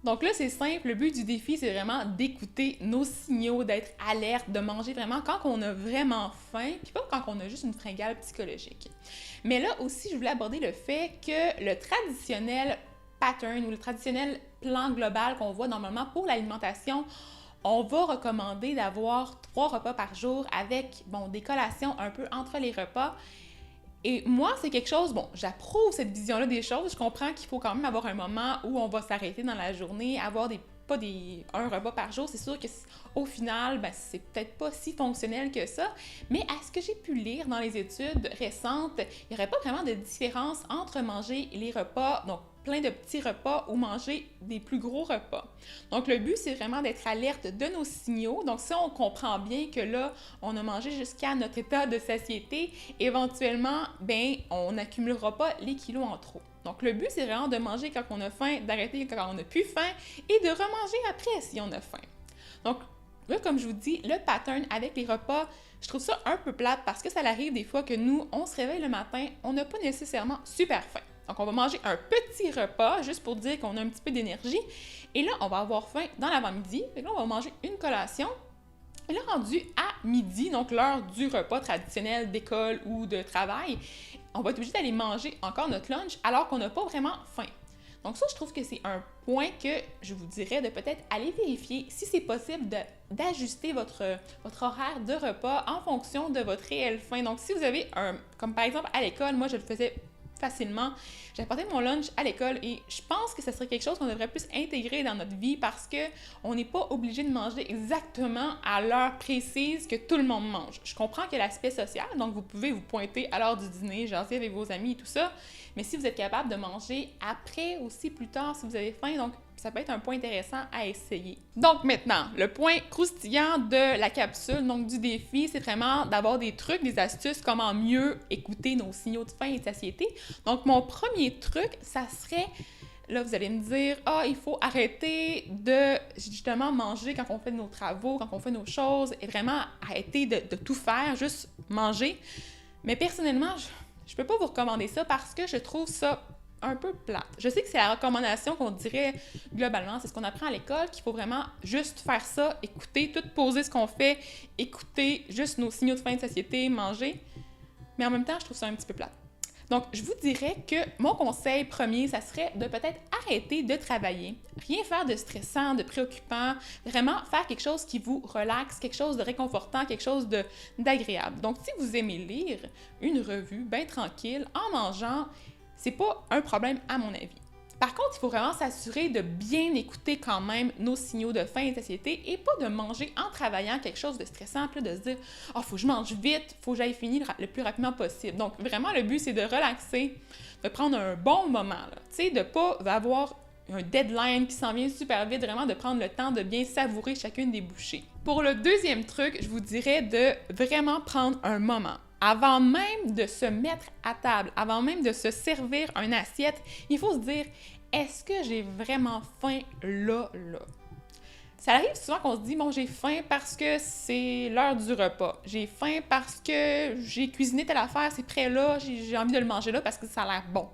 Donc là, c'est simple, le but du défi, c'est vraiment d'écouter nos signaux, d'être alerte, de manger vraiment quand on a vraiment faim, puis pas quand on a juste une fringale psychologique. Mais là aussi, je voulais aborder le fait que le traditionnel pattern ou le traditionnel plan global qu'on voit normalement pour l'alimentation, on va recommander d'avoir 3 repas par jour avec, des collations un peu entre les repas. Et moi, c'est quelque chose, j'approuve cette vision-là des choses. Je comprends qu'il faut quand même avoir un moment où on va s'arrêter dans la journée, avoir un repas par jour. C'est sûr qu'au final, c'est peut-être pas si fonctionnel que ça. Mais à ce que j'ai pu lire dans les études récentes, il n'y aurait pas vraiment de différence entre manger les repas, donc plein de petits repas ou manger des plus gros repas. Donc, le but, c'est vraiment d'être alerte de nos signaux. Donc, si on comprend bien que là, on a mangé jusqu'à notre état de satiété, éventuellement, on n'accumulera pas les kilos en trop. Donc, le but, c'est vraiment de manger quand on a faim, d'arrêter quand on n'a plus faim et de remanger après si on a faim. Donc, là, comme je vous dis, le pattern avec les repas, je trouve ça un peu plate parce que ça arrive des fois que nous, on se réveille le matin, on n'a pas nécessairement super faim. Donc, on va manger un petit repas juste pour dire qu'on a un petit peu d'énergie. Et là, on va avoir faim dans l'avant-midi. Et là, on va manger une collation. Et là, rendu à midi, donc l'heure du repas traditionnel d'école ou de travail, on va être obligé d'aller manger encore notre lunch alors qu'on n'a pas vraiment faim. Donc ça, je trouve que c'est un point que je vous dirais de peut-être aller vérifier si c'est possible d'ajuster votre horaire de repas en fonction de votre réelle faim. Donc si vous avez comme par exemple à l'école, moi je le faisais facilement. J'apportais mon lunch à l'école et je pense que ça serait quelque chose qu'on devrait plus intégrer dans notre vie parce que on n'est pas obligé de manger exactement à l'heure précise que tout le monde mange. Je comprends qu'il y a l'aspect social, donc vous pouvez vous pointer à l'heure du dîner, jaser avec vos amis et tout ça, mais si vous êtes capable de manger après aussi plus tard si vous avez faim, donc ça peut être un point intéressant à essayer. Donc maintenant, le point croustillant de la capsule, donc du défi, c'est vraiment d'avoir des trucs, des astuces, comment mieux écouter nos signaux de faim et de satiété. Donc mon premier truc, ça serait, là vous allez me dire, il faut arrêter de justement manger quand on fait nos travaux, quand on fait nos choses, et vraiment arrêter de tout faire, juste manger. Mais personnellement, je peux pas vous recommander ça parce que je trouve ça un peu plate. Je sais que c'est la recommandation qu'on dirait globalement, c'est ce qu'on apprend à l'école, qu'il faut vraiment juste faire ça, écouter, tout poser ce qu'on fait, écouter juste nos signaux de faim et de satiété, manger. Mais en même temps, je trouve ça un petit peu plate. Donc, je vous dirais que mon conseil premier, ça serait de peut-être arrêter de travailler, rien faire de stressant, de préoccupant, vraiment faire quelque chose qui vous relaxe, quelque chose de réconfortant, quelque chose d'agréable. Donc, si vous aimez lire une revue bien tranquille, en mangeant, c'est pas un problème à mon avis. Par contre, il faut vraiment s'assurer de bien écouter quand même nos signaux de faim et de satiété et pas de manger en travaillant quelque chose de stressant, puis de se dire « faut que je mange vite, faut que j'aille finir le plus rapidement possible ». Donc vraiment, le but, c'est de relaxer, de prendre un bon moment, tu sais, de pas avoir un deadline qui s'en vient super vite, vraiment de prendre le temps de bien savourer chacune des bouchées. Pour le deuxième truc, je vous dirais de vraiment prendre un moment. Avant même de se mettre à table, avant même de se servir une assiette, il faut se dire « Est-ce que j'ai vraiment faim là? » Ça arrive souvent qu'on se dit « Bon, j'ai faim parce que c'est l'heure du repas. J'ai faim parce que j'ai cuisiné telle affaire, c'est prêt là, j'ai envie de le manger là parce que ça a l'air bon. »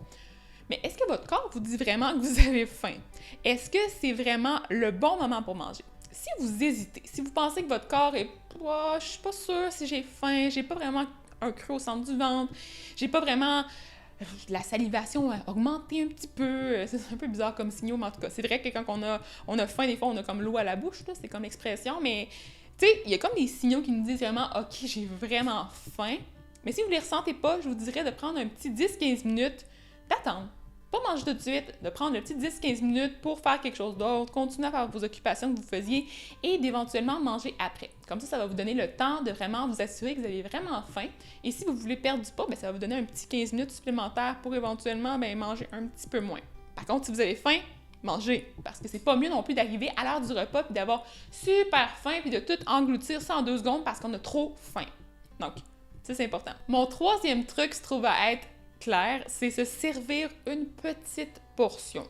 Mais est-ce que votre corps vous dit vraiment que vous avez faim? Est-ce que c'est vraiment le bon moment pour manger? Si vous hésitez, si vous pensez que votre corps est « Je suis pas sûre si j'ai faim, j'ai pas vraiment un creux au centre du ventre, j'ai pas vraiment la salivation a augmenté un petit peu, c'est un peu bizarre comme signaux, mais en tout cas, c'est vrai que quand on a faim, des fois, on a comme l'eau à la bouche, là, c'est comme l'expression, mais tu sais, il y a comme des signaux qui nous disent vraiment « Ok, j'ai vraiment faim », mais si vous les ressentez pas, je vous dirais de prendre un petit 10-15 minutes, d'attendre. Pas manger tout de suite, de prendre le petit 10-15 minutes pour faire quelque chose d'autre, continuer à faire vos occupations que vous faisiez et d'éventuellement manger après. Comme ça va vous donner le temps de vraiment vous assurer que vous avez vraiment faim. Et si vous voulez perdre du poids, ça va vous donner un petit 15 minutes supplémentaires pour éventuellement manger un petit peu moins. Par contre, si vous avez faim, mangez, parce que c'est pas mieux non plus d'arriver à l'heure du repas puis d'avoir super faim puis de tout engloutir ça en 2 secondes parce qu'on a trop faim. Donc, ça c'est important. Mon troisième truc se trouve à être clair, c'est se servir une petite portion.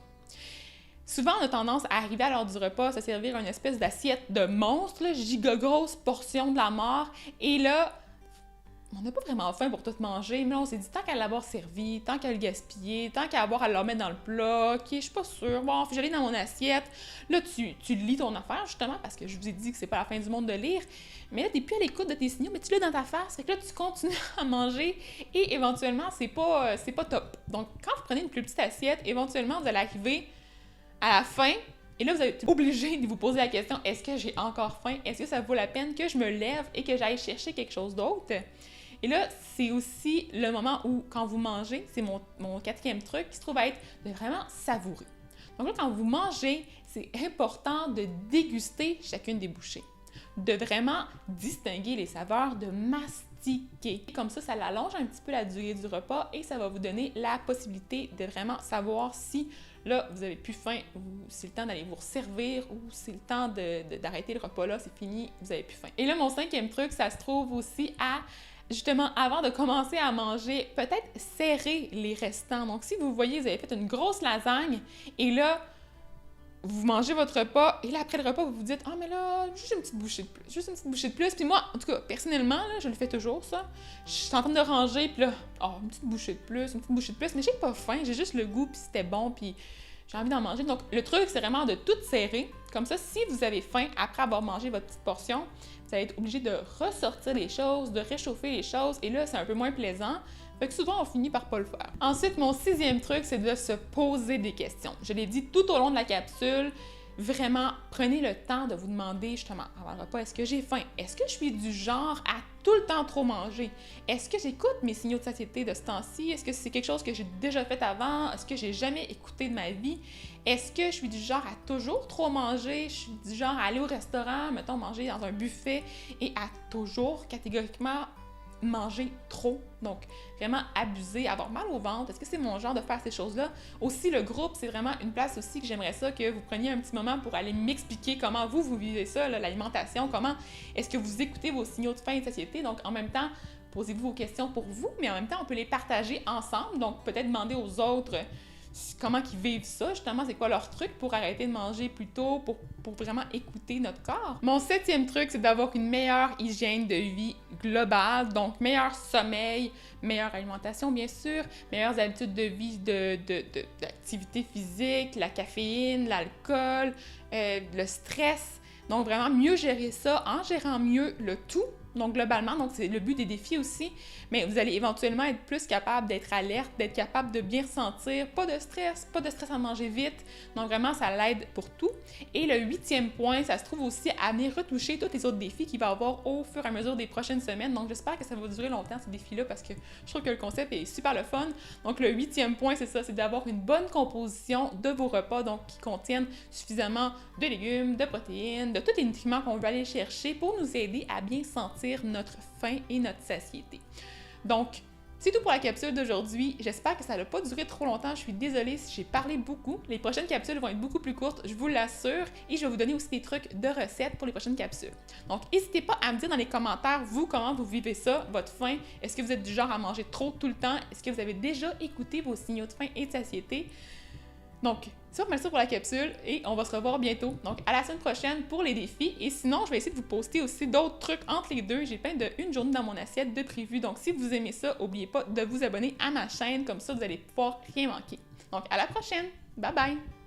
Souvent, on a tendance à arriver à l'heure du repas, se servir une espèce d'assiette de monstre, giga grosse portion de la mort, et là, on n'a pas vraiment faim pour tout manger, mais là, on s'est dit, tant qu'à l'avoir servi, tant qu'à le gaspiller, tant qu'à avoir à le remettre dans le plat, ok, je suis pas sûre, bon, j'allais dans mon assiette. Là, tu lis ton affaire, justement, parce que je vous ai dit que c'est pas la fin du monde de lire, mais là, t'es plus à l'écoute de tes signaux, mais tu l'as dans ta face, fait que là, tu continues à manger, et éventuellement, c'est pas top. Donc, quand vous prenez une plus petite assiette, éventuellement, vous allez arriver à la fin, et là, vous êtes obligé de vous poser la question, est-ce que j'ai encore faim? Est-ce que ça vaut la peine que je me lève et que j'aille chercher quelque chose d'autre? Et là, c'est aussi le moment où, quand vous mangez, c'est mon 4e truc qui se trouve à être de vraiment savourer. Donc là, quand vous mangez, c'est important de déguster chacune des bouchées, de vraiment distinguer les saveurs, de mastiquer. Comme ça allonge un petit peu la durée du repas et ça va vous donner la possibilité de vraiment savoir si là, vous avez plus faim, ou c'est le temps d'aller vous resservir, ou c'est le temps d'arrêter le repas là, c'est fini, vous avez plus faim. Et là, mon 5e truc, ça se trouve aussi à, justement, avant de commencer à manger, peut-être serrer les restants. Donc, si vous voyez, vous avez fait une grosse lasagne, et là, vous mangez votre repas, et là, après le repas, vous vous dites « Ah, mais là, juste une petite bouchée de plus, juste une petite bouchée de plus. » Puis moi, en tout cas, personnellement, là, je le fais toujours, ça. Je suis en train de ranger, puis là, oh, une petite bouchée de plus, une petite bouchée de plus. Mais j'ai pas faim, j'ai juste le goût, puis c'était bon, puis j'ai envie d'en manger. Donc, le truc, c'est vraiment de tout serrer. Comme ça, si vous avez faim après avoir mangé votre petite portion, vous allez être obligé de ressortir les choses, de réchauffer les choses, et là, c'est un peu moins plaisant. Fait que souvent, on finit par pas le faire. Ensuite, mon 6e truc, c'est de se poser des questions. Je l'ai dit tout au long de la capsule, vraiment, prenez le temps de vous demander, justement, avant le repas, est-ce que j'ai faim? Est-ce que je suis du genre à tout le temps trop manger? Est-ce que j'écoute mes signaux de satiété de ce temps-ci? Est-ce que c'est quelque chose que j'ai déjà fait avant? Est-ce que j'ai jamais écouté de ma vie? Est-ce que je suis du genre à toujours trop manger? Je suis du genre à aller au restaurant, mettons, manger dans un buffet et à toujours, catégoriquement, manger trop, donc vraiment abuser, avoir mal au ventre. Est-ce que c'est mon genre de faire ces choses-là? Aussi, le groupe, c'est vraiment une place aussi que j'aimerais ça que vous preniez un petit moment pour aller m'expliquer comment vous vivez ça, l'alimentation, comment est-ce que vous écoutez vos signaux de faim et de satiété. Donc, en même temps, posez-vous vos questions pour vous, mais en même temps, on peut les partager ensemble. Donc, peut-être demander aux autres comment ils vivent ça, justement, c'est quoi leur truc pour arrêter de manger plus tôt, pour vraiment écouter notre corps. Mon 7e truc, c'est d'avoir une meilleure hygiène de vie globale, donc meilleur sommeil, meilleure alimentation, bien sûr, meilleures habitudes de vie, d'activité physique, la caféine, l'alcool, le stress. Donc, vraiment mieux gérer ça en gérant mieux le tout. Donc, globalement, donc c'est le but des défis aussi, mais vous allez éventuellement être plus capable d'être alerte, d'être capable de bien ressentir, pas de stress à manger vite. Donc, vraiment, ça l'aide pour tout. Et le 8e point, ça se trouve aussi à venir retoucher tous les autres défis qu'il va y avoir au fur et à mesure des prochaines semaines. Donc, j'espère que ça va durer longtemps, ces défis-là, parce que je trouve que le concept est super le fun. Donc, le 8e point, c'est ça, c'est d'avoir une bonne composition de vos repas, donc qui contiennent suffisamment de légumes, de protéines, de tous les nutriments qu'on veut aller chercher pour nous aider à bien sentir notre faim et notre satiété. Donc, c'est tout pour la capsule d'aujourd'hui. J'espère que ça n'a pas duré trop longtemps. Je suis désolée si j'ai parlé beaucoup. Les prochaines capsules vont être beaucoup plus courtes, je vous l'assure. Et je vais vous donner aussi des trucs de recettes pour les prochaines capsules. Donc, n'hésitez pas à me dire dans les commentaires, vous, comment vous vivez ça, votre faim. Est-ce que vous êtes du genre à manger trop tout le temps? Est-ce que vous avez déjà écouté vos signaux de faim et de satiété? Donc, c'est pas mal ça pour la capsule et on va se revoir bientôt. Donc, à la semaine prochaine pour les défis. Et sinon, je vais essayer de vous poster aussi d'autres trucs entre les deux. J'ai plein de une journée dans mon assiette de prévu. Donc, si vous aimez ça, n'oubliez pas de vous abonner à ma chaîne. Comme ça, vous allez pouvoir rien manquer. Donc, à la prochaine. Bye bye!